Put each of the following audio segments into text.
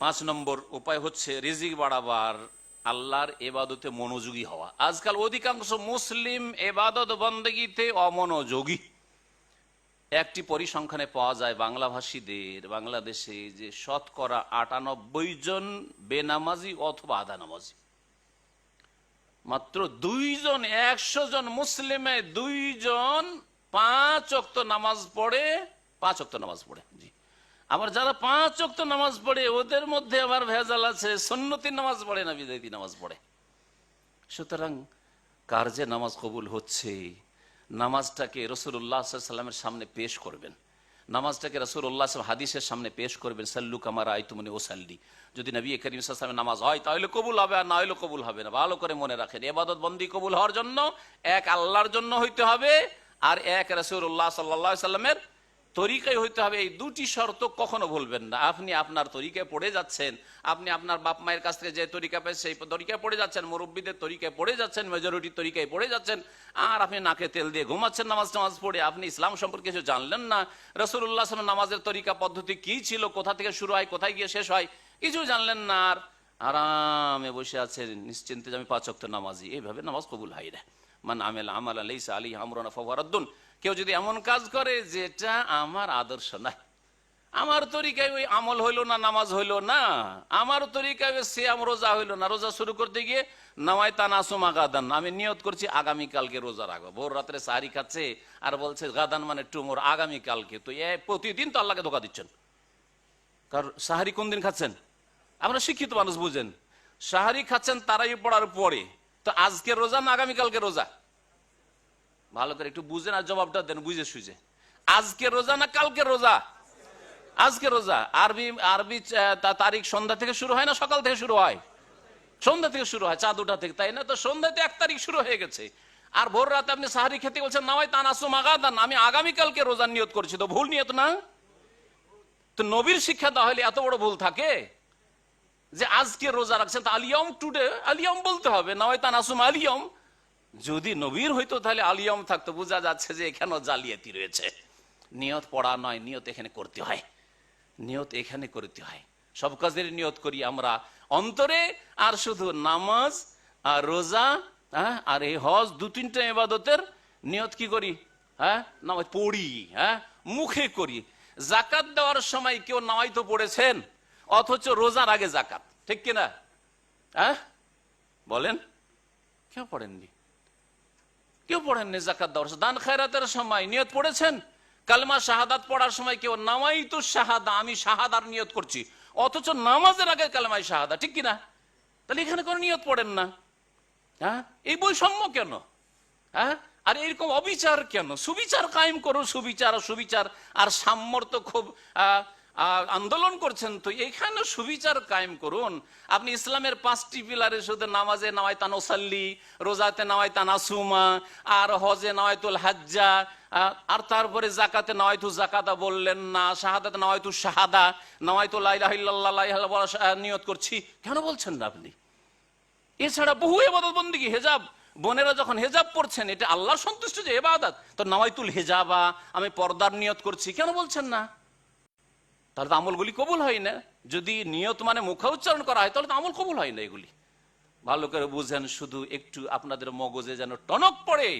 পাঁচ নম্বর উপায় হচ্ছে রিজিক বাড়াবার আল্লাহর এবাদতে মনোযোগী হওয়া। আজকাল অধিকাংশ মুসলিম এবাদত বন্দেগীতে অমনোযোগী। একটি পরিসংখ্যানে পাওয়া যায় বাংলাভাষীদের বাংলাদেশে যে শতকরা ৯৮ জন বেনামাজি অথবা আধা নামাজি। মাত্র ২ জন ১০০ জন মুসলিমে ২ জন ৫ ওয়াক্ত নামাজ পড়ে, ৫ ওয়াক্ত নামাজ পড়ে। জি, আবার যারা ৫ ওয়াক্ত নামাজ পড়ে ওদের মধ্যে আবার ভেজাল আছে, সুন্নতি নামাজ পড়ে না, বিদাতি নামাজ পড়ে। সুতরাং কার যে নামাজ কবুল হচ্ছে, নামাজটাকে রাসূলুল্লাহ সাল্লাল্লাহু আলাইহি ওয়াসাল্লামের সামনে পেশ করবেন, নামাজটাকে রাসূলুল্লাহ হাদিসের সামনে পেশ করবেন। সাল্লু কামা রাআইতুমুনি উসাল্লি। যদি নবী করিম সাল্লাল্লাহু আলাইহি ওয়াসাল্লামের নামাজ হয় তাহলে কবুল হবে, আর না হলে কবুল হবে না। ভালো করে মনে রাখেন, ইবাদত বন্দি কবুল হওয়ার জন্য এক আল্লাহর জন্য হইতে হবে, আর এক রাসূলুল্লাহ সাল্লাল্লাহু আলাইহি ওয়াসাল্লামের তরিকায় হইতে হবে। এই দুটি শর্ত কখনো ভুলবেন না। আপনি আপনার তরিকায় পড়ে যাচ্ছেন, আপনি আপনার বাপ মায়ের কাছ থেকে যে তরিকা পেয়ে সেই তরিকায় পড়ে যাচ্ছেন, মুরব্বীদের তরিকায় পড়ে যাচ্ছেন, মেজরিটির তরিকায় পড়ে যাচ্ছেন, আর আপনি নাকে তেল দিয়ে ঘুমাচ্ছেন নামাজ পড়ে। আপনি ইসলাম সম্পর্কে কিছু জানলেন না, রাসূলুল্লাহ সাল্লাল্লাহু আলাইহি ওয়াসাল্লাম নামাজের তরিকা পদ্ধতি কি ছিল, কোথা থেকে শুরু হয় কোথায় গিয়ে শেষ হয়, কিছু জানলেন না, আর আরামে বসে আছেন নিশ্চিন্তে যে আমি ৫ ওয়াক্ত নামাজি। এইভাবে নামাজ কবুল হয় না। মান আমিলা আমালান লাইসা আলাইহি আমরুনা ফাহুয়া রাদ্দুন। কেউ যদি এমন কাজ করে যেটা আমার আদর্শ না, আমার তরিকায় ওই আমল হইল না, নামাজ হইল না, আমার তরিকায় সিয়াম রোজা হইল না, রোজা শুরু করতে গিয়ে নাওয়াইতু নাসুমা গাদান, আমি নিয়ত করছি আগামীকালকে রোজা রাখবো, ভোর রাত্রে সাহারি খাচ্ছে আর বলছে গাদান মানে টুমোর, আগামীকালকে। তো প্রতিদিন তো আল্লাহকে ধোঁকা দিচ্ছেন। কারণ সাহারি কোন দিন খাচ্ছেন? আমরা শিক্ষিত মানুষ, বুঝেন, সাহারি খাচ্ছেন তারাই পড়ার পরে, তো আজকে রোজা না আগামীকালকে রোজা? ভালো করে একটু বুঝেন আর জবাবটা দেন বুঝে সুঝে। আজকে রোজা না কালকে রোজা? আজকে রোজা। আরবি আরবি তারিখ সন্ধ্যা থেকে শুরু হয় না সকাল থেকে শুরু হয়? সন্ধ্যা থেকে শুরু হয়, চাঁদ ওঠা থেকে, তাই না? তো সন্ধ্যাতে ১ তারিখ শুরু হয়ে গেছে, আর ভোর রাতে আপনি সাহারি খেতে বলছেন নাওয়াইতু নাসুমা গাদান, আমি আগামীকালকে রোজার নিয়ত করছি। তো ভুল নিয়ত না? তো নবীর শিক্ষা দেওয়া হলে এত বড় ভুল থাকে যে আজকে রোজা রাখছেন, তা আলিয়ম টুডে, আলিয়ম বলতে হবে, নাওয়াইতু নাসুমা আলিয়ম। যদি নবীর হইতো তাহলে আলিয়ম থাকতো, বোঝা যাচ্ছে যে এখানেও জালিয়াতি রয়েছে। নিয়ত পড়া নয়, নিয়ত এখানে করতে হয়, নিয়ত এখানে করতে হয়। সব কাজের নিয়ত করি আমরা অন্তরে, আর শুধু নামাজ আর রোজা আর এই হজ, ২-৩টা ইবাদতের নিয়ত কি করি? নামাজ পড়ি, মুখে করি। জাকাত দেওয়ার সময় কেউ নামাইতো পড়েছেন, অথচ রোজার আগে জাকাত, ঠিক কিনা? বলেন, কেউ পড়েননি, কেউ পড়েননি। জাকাত দেওয়ার, দান খায়রাতের সময় নিয়ত পড়েছেন। কালেমা শাহাদাত পড়ার সময় কেউ নামাইতু শাহাদা, আমি শাহাদার নিয়ত করছি, অথচ নামাজের আগে কালেমায় শাহাদা, ঠিক কিনা? তাহলে এখানে কোনো নিয়ত পড়েন না। এই বৈষম্য কেন? আর এরকম অবিচার কেন? সুবিচার কায়েম করুন, সুবিচার আর সামর্থ্য খুব আন্দোলন করছেন, তো এখানে সুবিচার কায়েম করুন। আপনি ইসলামের ৫টি পিলারে শুধু নামাজে নাওয়াইতু নুসাল্লি, রোজাতে নাওয়াইতু নাসুমা, আর হজে নাওয়াইতুল হাজ্জা, আর তারপরে জাকাতে নাওয়াইতু জাকাতা বললেন না, শাহাদাতে নাওয়াইতু শাহাদা, নাওয়াইতু লা ইলাহা ইল্লাল্লাহ লা ইলাহা ইল্লাল্লাহ নিয়ত করছি, কেন বলছেন না আপনি? এছাড়া বহু ইবাদত বন্দেগী, হেজাব, বোনেরা যখন হেজাব পড়ছেন, এটা আল্লাহ সন্তুষ্ট যে ইবাদত, তো নাওয়াইতুল হেজাবা, আমি পর্দার নিয়ত করছি, কেন বলছেন না? তাহলে তো আমলগুলি কবুল হয় না। যদি নিয়ত মানে মুখে উচ্চারণ করা হয় তাহলে তো আমল কবুল হয় না। এগুলি ভালো করে বুঝেন, শুধু একটু আপনাদের মগজে যেন টনক পড়ে,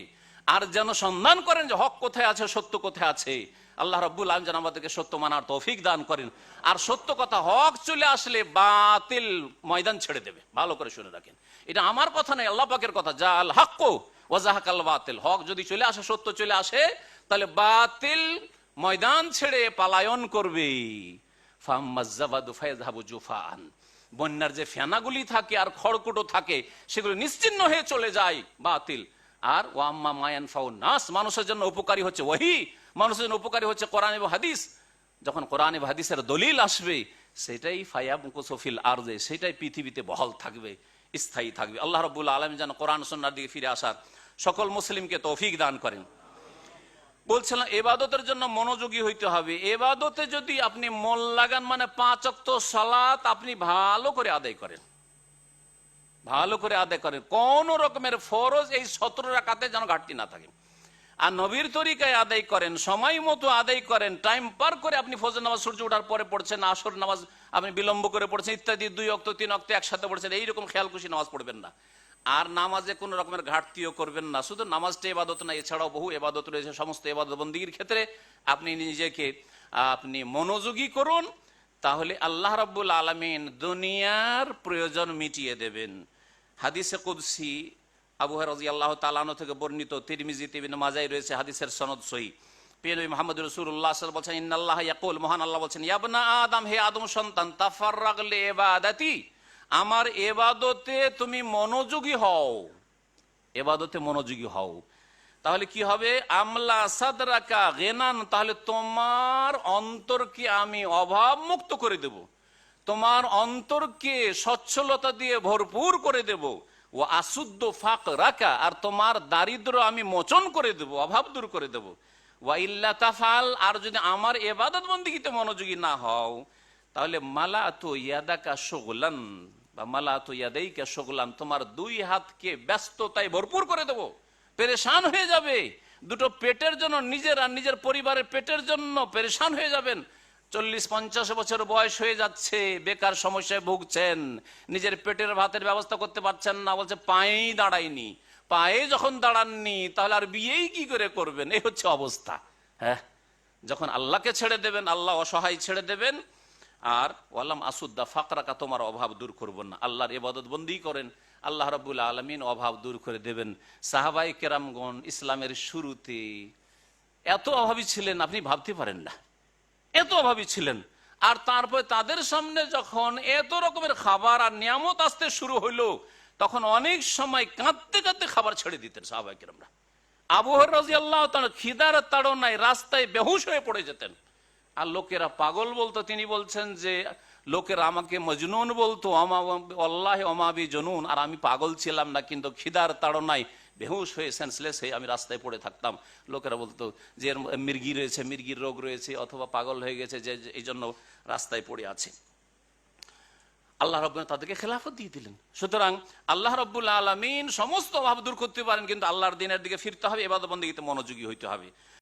আর যেন সন্ধান করেন যে হক কোথায় আছে, সত্য কোথায় আছে। আল্লাহ রাব্বুল আলামিন যেন আমাদেরকে সত্য মানার তৌফিক দান করেন। আর সত্য কথা, হক চলে আসলে বাতিল ময়দান ছেড়ে দেবে। ভালো করে শুনে রাখেন, এটা আমার কথা নয়, আল্লাহ পাকের কথা। জাল হক ওয়া যাহাকাল বাতিল, হক যদি চলে আসে, সত্য চলে আসে, তাহলে বাতিল ময়দান ছেড়ে পালায়ন করবে। বন্যার যে ফেনাগুলি থাকে আর খড়কুটো থাকে, সেগুলো নিশ্চিহ্ন হয়ে চলে যায় বাতিল। আর ওয়াম্মা মায়ান ফাউন নাস, মানুষের জন্য উপকারী হচ্ছে ওহী, মানুষের জন্য উপকারী হচ্ছে কোরআন এবং হাদিস। যখন কোরআন এবং হাদিসের দলিল আসবে, সেটাই ফায়াবকুসু ফিল আরদে, সেটাই পৃথিবীতে বহাল থাকবে, স্থায়ী থাকবে। আল্লাহ রাব্বুল আলামিন যেন কোরআন সুন্নাহর দিকে ফিরে আসার সকল মুসলিমকে তৌফিক দান করেন। বলছিলাম, এবাদতের জন্য মনোযোগী হইতে হবে। এবাদতে যদি আপনি মন লাগান, মানে ৫ ওয়াক্ত সালাত আপনি ভালো করে আদায় করেন, ভালো করে আদায় করেন, কোন রকমের ফরজ এই ১৭ রাকাতে যেন ঘাটতি না থাকে। আর নবীর তরিকায় আদায় করেন, সময় মতো আদায় করেন, টাইম পার করে আপনি ফজর নামাজ সূর্য ওঠার পরে পড়ছেন, আসর নামাজ আপনি বিলম্ব করে পড়ছেন ইত্যাদি, 2 ওয়াক্ত 3 ওয়াক্ত একসাথে পড়ছেন, এইরকম খেয়াল খুশি নামাজ পড়বেন না। আর নামাজে কোনো রকমের ঘাটতিও করবেন না। শুধু নামাজটা ইবাদত না, এছাড়াও বহু ইবাদত রয়েছে, সমস্ত ইবাদত বন্দেগীর ক্ষেত্রে আপনি নিজেকে আপনি মনোযোগী করুন, তাহলে আল্লাহ রাব্বুল আলামিন দুনিয়ার প্রয়োজন মিটিয়ে দেবেন। হাদিসে কুদসি আবু হুরায়রা রাদিয়াল্লাহু তাআলা আনহু থেকে বর্ণিত, তিরমিজিতে ইবনে মাজায় রয়েছে, হাদিসের সনদ সহিহ। প্রিয় নবী মুহাম্মদ রাসূলুল্লাহ সাল্লাল্লাহু আলাইহি ওয়াসাল্লাম বলেন, ইন্নাল্লাহা ইয়াকুল, মহান আল্লাহ বলেন, ইয়া ইবনা আদম, হে আদম সন্তান, তাফাররাগ লিইবাদাতি, আমার ইবাদতে তুমি মনোযোগী হও, ইবাদতে মনোযোগী হও। তাহলে কি হবে? আমলা সাদরাকা গিনান, তাহলে তোমার অন্তরকে আমি অভাব মুক্ত করে দেব, তোমার অন্তরকে সচ্ছলতা দিয়ে ভরপুর করে দেব। ও আসুদ্দ ফাকরাকা, আর তোমার দারিদ্র আমি মোচন করে দেব, অভাব দূর করে দেব। ওয়া ইল্লা তাফাল, আর যদি আমার ইবাদত বন্দেগীতে মনোযোগী না হও, তাহলে মালাতু ইয়াদাকা শুগলান, বা মালাতু ইয়াদাইকা শুগলান, তোমার 2 হাতকে ব্যস্ততায় ভরপুর করে দেব, পেরেশান হয়ে যাবে। দুটো পেটের জন্য, নিজের আর নিজের পরিবারের পেটের জন্য পেরেশান হয়ে যাবেন। 40-50 বছর বয়স হয়ে যাচ্ছে, বেকার সমস্যায় ভুগছেন, নিজের পেটের ভাতের ব্যবস্থা করতে পারছেন না, বলছে পায়েই দাঁড়ায়নি। পায়ে যখন দাঁড়াননি, তাহলে আর বিয়েই কি করে করবেন? এই হচ্ছে অবস্থা। হ্যাঁ, যখন আল্লাহকে ছেড়ে দেবেন, আল্লাহ অসহায় ছেড়ে দেবেন, আর ওয়ালাম আসুদ্দা ফাকরাকা, তোমার অভাব দূর করবেন না, আল্লাহর ইবাদত বন্দি করেন, আল্লাহ রাব্বুল আলামিন অভাব দূর করে দেবেন। সাহাবায়ে কেরামগণ ইসলামের শুরুতে এত অভাবী ছিলেন, আপনি ভাবতে পারেন না, এত অভাবী ছিলেন। আর তারপরে তাদের সামনে যখন এত রকমের খাবার আর নিয়ামত আসতে শুরু হইল, তখন অনেক সময় কাঁদতে কাঁদতে খাবার ছেড়ে দিতেন সাহাবায়ে কেরামরা। আবু হুরায়রা রাদিয়াল্লাহু তাআলা খিদার তাড়নায় রাস্তায় বেহুশ হয়ে পড়ে যেতেন, আর লোকেরা পাগল বলতো। তিনি বলছেন যে লোকেরা আমাকে মজনুন বলতো, আল্লাহ অমাবি জনুন, আর আমি পাগল ছিলাম না, কিন্তু খিদার তাড়নায় বেহুশ হয়ে সেন্সলেস হয়ে আমি রাস্তায় পড়ে থাকতাম। লোকেরা বলতো যে এর মির্গি রয়েছে, মির্গির রোগ রয়েছে, অথবা পাগল হয়ে গেছে, যে এই জন্য রাস্তায় পড়ে আছে। আল্লাহ রাব্বুল তাদেরকে খেলাফত দিয়ে দিলেন। সুতরাং আল্লাহ রাব্বুল আলামিন সমস্ত অভাব দূর করতে পারেন, কিন্তু আল্লাহর দ্বীনের দিকে ফিরতে হবে, ইবাদত বন্দেগীতে মনোযোগী হইতে হবে।